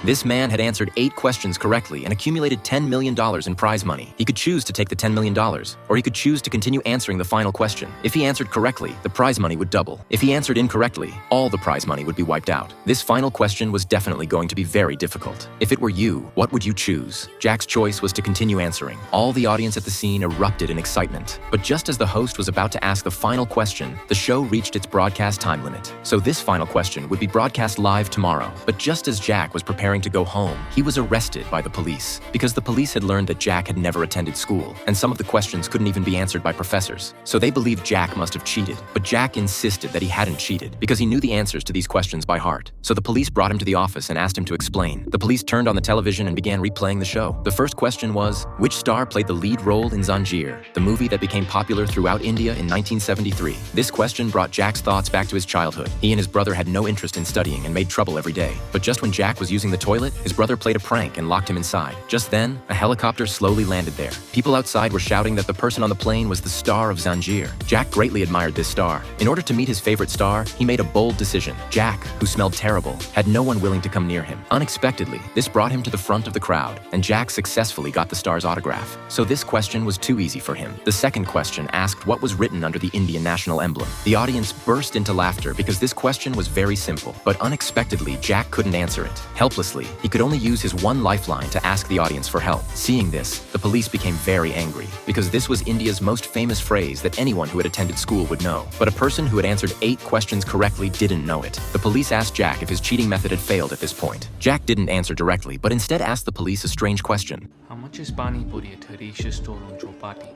This man had answered 8 questions correctly and accumulated $10 million in prize money. He could choose to take the $10 million, or he could choose to continue answering the final question. If he answered correctly, the prize money would double. If he answered incorrectly, all the prize money would be wiped out. This final question was definitely going to be very difficult. If it were you, what would you choose? Jack's choice was to continue answering. All the audience at the scene erupted in excitement. But just as the host was about to ask the final question, the show reached its broadcast time limit. So this final question would be broadcast live tomorrow. But just as Jack was preparing to go home, he was arrested by the police because the police had learned that Jack had never attended school, and some of the questions couldn't even be answered by professors. So they believed Jack must have cheated. But Jack insisted that he hadn't cheated because he knew the answers to these questions by heart. So the police brought him to the office and asked him to explain. The police turned on the television and began replaying the show. The first question was, which star played the lead role in Zanjeer, the movie that became popular throughout India in 1973? This question brought Jack's thoughts back to his childhood. He and his brother had no interest in studying and made trouble every day. But just when Jack was using the toilet, his brother played a prank and locked him inside. Just then, a helicopter slowly landed there. People outside were shouting that the person on the plane was the star of Zanjeer. Jack greatly admired this star. In order to meet his favorite star, he made a bold decision. Jack, who smelled terrible, had no one willing to come near him. Unexpectedly, this brought him to the front of the crowd, and Jack successfully got the star's autograph. So this question was too easy for him. The second question asked what was written under the Indian national emblem. The audience burst into laughter because this question was very simple, but unexpectedly, Jack couldn't answer it. Helplessly, he could only use his one lifeline to ask the audience for help. Seeing this, the police became very angry because this was India's most famous phrase that anyone who had attended school would know. But a person who had answered 8 questions correctly didn't know it. The police asked Jack if his cheating method had failed at this point. Jack didn't answer directly, but instead asked the police a strange question. How much is Pani Puri at Harish's store on Chowpatty?